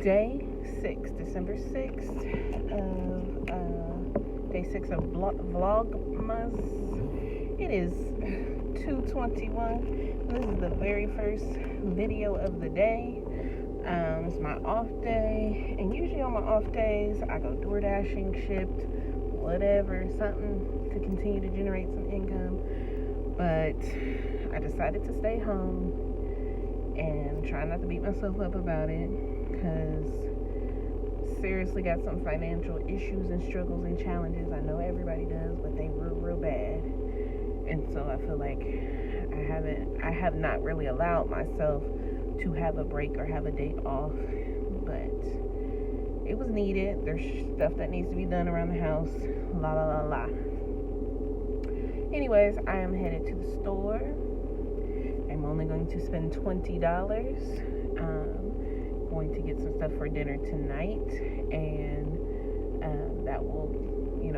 day 6, December 6th of day 6 of Vlogmas. It is 2:21. This is the very first video of the day. It's my off day, and usually on my off days I go door dashing, shipped, whatever, something to continue to generate some income. But I decided to stay home and try not to beat myself up about it, because seriously got some financial issues and struggles and challenges. I know everybody does, but they were real bad. And so I feel like I have not really allowed myself to have a break or have a day off, but it was needed. There's stuff that needs to be done around the house, la la la la. Anyways, I am headed to the store. I'm only going to spend $20. Going to get some stuff for dinner tonight, and that will,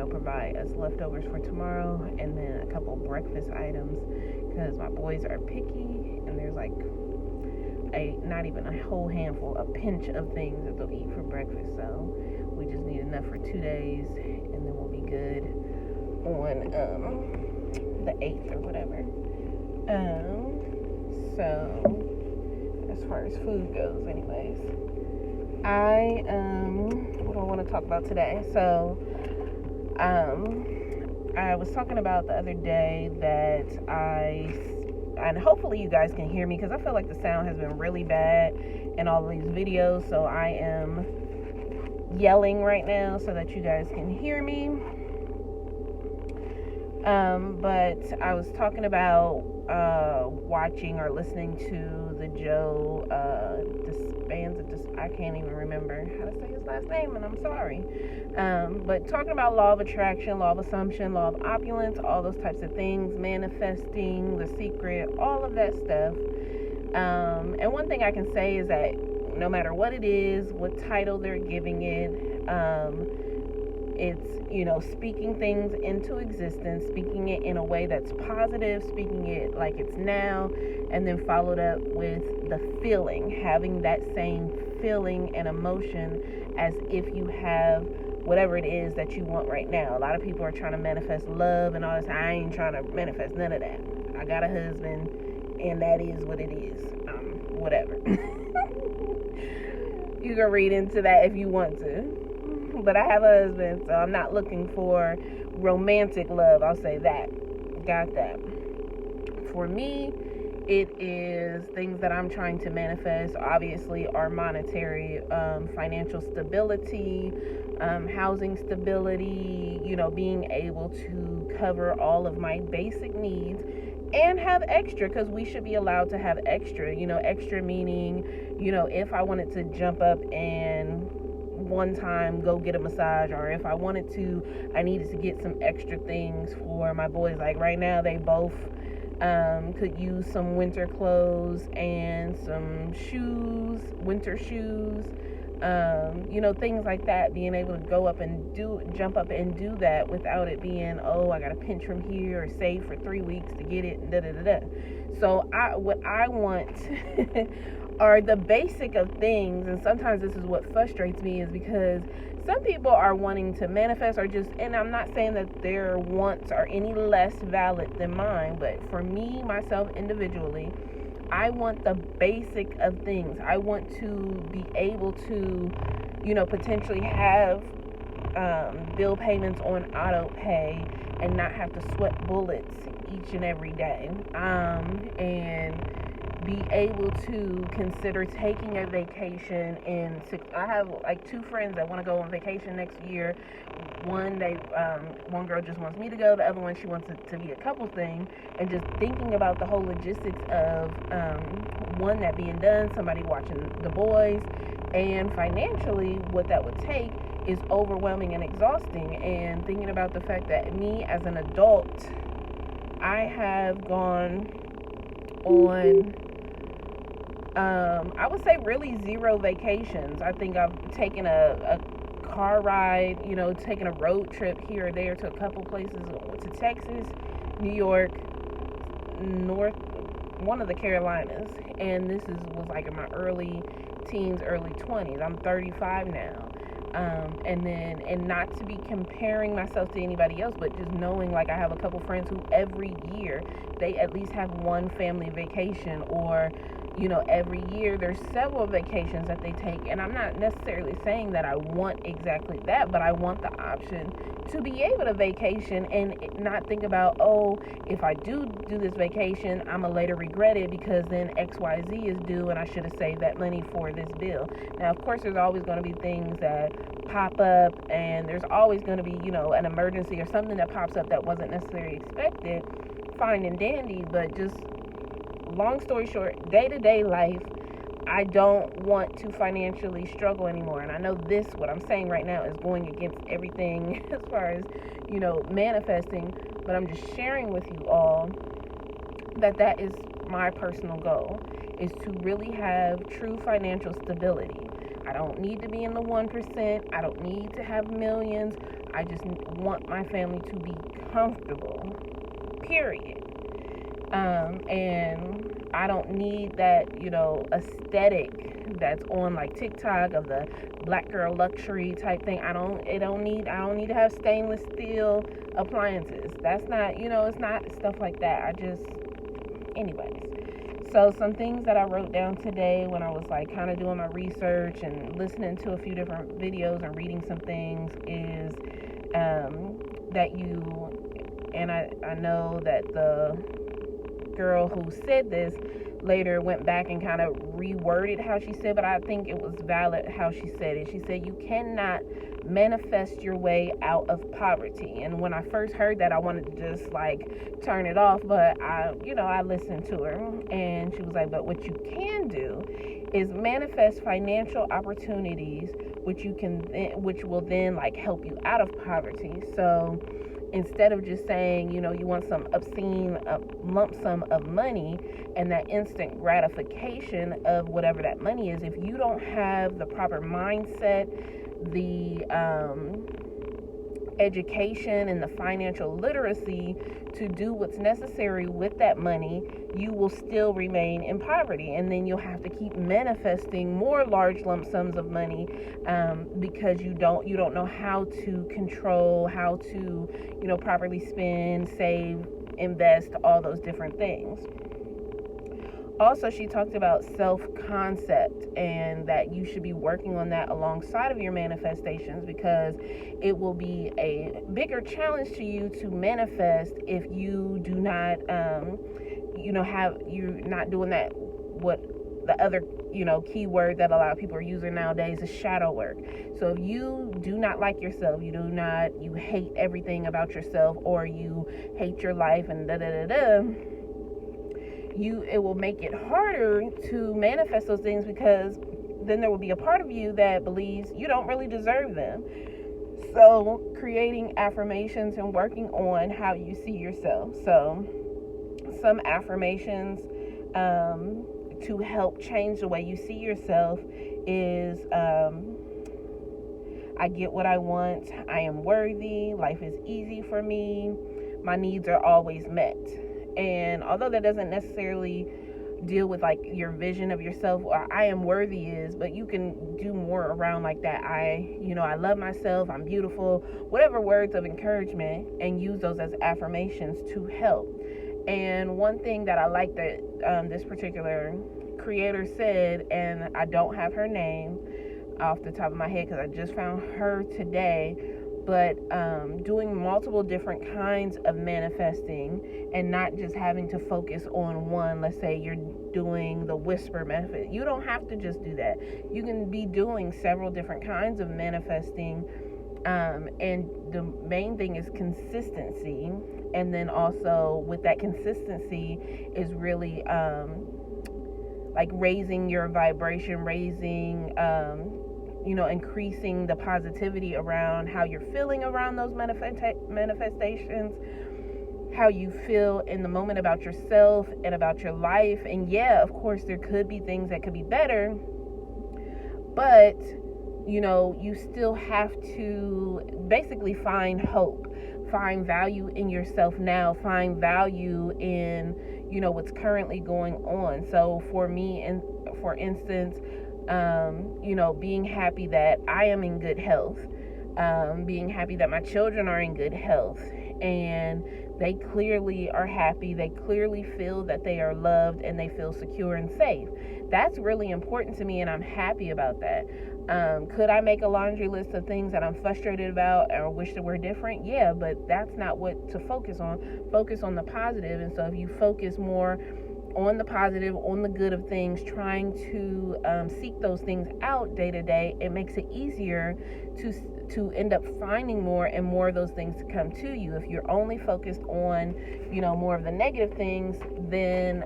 provide us leftovers for tomorrow, and then a couple breakfast items, because my boys are picky, and there's like not even a whole handful, a pinch of things that they'll eat for breakfast. So we just need enough for 2 days, and then we'll be good on the 8th or whatever. So as far as food goes, anyways, what do I want to talk about today? So I was talking about the other day that and hopefully you guys can hear me, because I feel like the sound has been really bad in all of these videos, so I am yelling right now so that you guys can hear me. But I was talking about watching or listening to the Joe I can't even remember how to say his last name, and I'm sorry. But talking about law of attraction, law of assumption, law of opulence, all those types of things, manifesting, the secret, all of that stuff. And one thing I can say is that no matter what it is, what title they're giving it, it's, speaking things into existence, speaking it in a way that's positive, speaking it like it's now, and then followed up with the feeling, having that same feeling and emotion as if you have whatever it is that you want right now. A lot of people are trying to manifest love and all this. I ain't trying to manifest none of that. I got a husband, and that is what it is. Whatever. You can read into that if you want to. But I have a husband, so I'm not looking for romantic love. I'll say that. Got that. For me, it is things that I'm trying to manifest, obviously, are monetary, financial stability, housing stability, being able to cover all of my basic needs and have extra, because we should be allowed to have extra, extra meaning, if I wanted to jump up and one time go get a massage, or if I wanted to, I needed to get some extra things for my boys. Like right now, they both could use some winter clothes and some shoes, winter shoes, things like that. Being able to go up and jump up and do that without it being, I got to pinch from here or save for 3 weeks to get it, da da da da. So what I want are the basic of things, and sometimes this is what frustrates me, is because some people are wanting to manifest, and I'm not saying that their wants are any less valid than mine, but for me, myself individually, I want the basic of things. I want to be able to, potentially have bill payments on auto pay and not have to sweat bullets each and every day, and be able to consider taking a vacation I have like 2 friends that want to go on vacation next year. One girl just wants me to go, the other one, she wants it to be a couple thing, and just thinking about the whole logistics of one, that being done, somebody watching the boys, and financially what that would take is overwhelming and exhausting. And thinking about the fact that me as an adult, I have gone on I would say really 0 vacations. I think I've taken a car ride, taken a road trip here or there to a couple places, to Texas, New York, one of the Carolinas, and this was like in my early teens, early 20s. I'm 35 now. And not to be comparing myself to anybody else, but just knowing, like, I have a couple friends who every year they at least have one family vacation, or every year there's several vacations that they take. And I'm not necessarily saying that I want exactly that, but I want the option to be able to vacation and not think about, oh, if I do this vacation, I'm gonna later regret it because then XYZ is due and I should have saved that money for this bill. Now, of course, there's always going to be things that pop up, and there's always going to be, an emergency or something that pops up that wasn't necessarily expected. Fine and dandy, but just long story short, day-to-day life, I don't want to financially struggle anymore. And I know what I'm saying right now is going against everything as far as, manifesting, but I'm just sharing with you all that is my personal goal, is to really have true financial stability. I don't need to be in the 1%. I don't need to have millions. I just want my family to be comfortable, period. And I don't need that, aesthetic that's on like TikTok of the black girl luxury type thing. I don't need to have stainless steel appliances. That's not, it's not stuff like that. Anyways. So some things that I wrote down today when I was like kind of doing my research and listening to a few different videos and reading some things is that I know that the girl who said this later went back and kind of reworded how she said, but I think it was valid how she said it. She said, you cannot manifest your way out of poverty. And when I first heard that, I wanted to just like turn it off, but I listened to her, and she was like, but what you can do is manifest financial opportunities which will then like help you out of poverty. So instead of just saying, you want some obscene lump sum of money and that instant gratification of whatever that money is, if you don't have the proper mindset, the education and the financial literacy to do what's necessary with that money, you will still remain in poverty, and then you'll have to keep manifesting more large lump sums of money because you don't know how to control, how to properly spend, save, invest, all those different things. Also, she talked about self-concept and that you should be working on that alongside of your manifestations, because it will be a bigger challenge to you to manifest if you do not, you're not doing that, what the other, keyword that a lot of people are using nowadays is shadow work. So if you do not like yourself, you hate everything about yourself, or you hate your life and it will make it harder to manifest those things, because then there will be a part of you that believes you don't really deserve them. So creating affirmations and working on how you see yourself. So some affirmations to help change the way you see yourself is I get what I want, I am worthy, life is easy for me, my needs are always met. And although that doesn't necessarily deal with like your vision of yourself, or I am worthy is, but you can do more around like that. I love myself, I'm beautiful, whatever words of encouragement, and use those as affirmations to help. And one thing that I like that this particular creator said, and I don't have her name off the top of my head because I just found her today, but doing multiple different kinds of manifesting and not just having to focus on one. Let's say you're doing the whisper method. You don't have to just do that. You can be doing several different kinds of manifesting, and the main thing is consistency. And then also with that consistency is really like raising your vibration, increasing the positivity around how you're feeling around those manifestations, how you feel in the moment about yourself and about your life. And yeah, of course, there could be things that could be better, but you still have to basically find hope, find value in yourself now, find value in what's currently going on. So for me, and for instance, You know, being happy that I am in good health, being happy that my children are in good health, and they clearly are happy. They clearly feel that they are loved and they feel secure and safe. That's really important to me, and I'm happy about that. Could I make a laundry list of things that I'm frustrated about or wish that were different? Yeah, but that's not what to focus on. Focus on the positive. And so if you focus more on the positive, on the good of things, trying to seek those things out day to day, it makes it easier to end up finding more and more of those things to come to you. If you're only focused on, you know, more of the negative things, then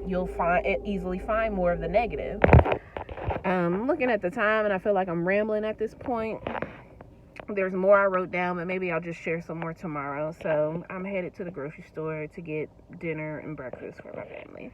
you'll easily find more of the negative. Looking at the time, and I feel like I'm rambling at this point. There's more I wrote down, but maybe I'll just share some more tomorrow. So I'm headed to the grocery store to get dinner and breakfast for my family.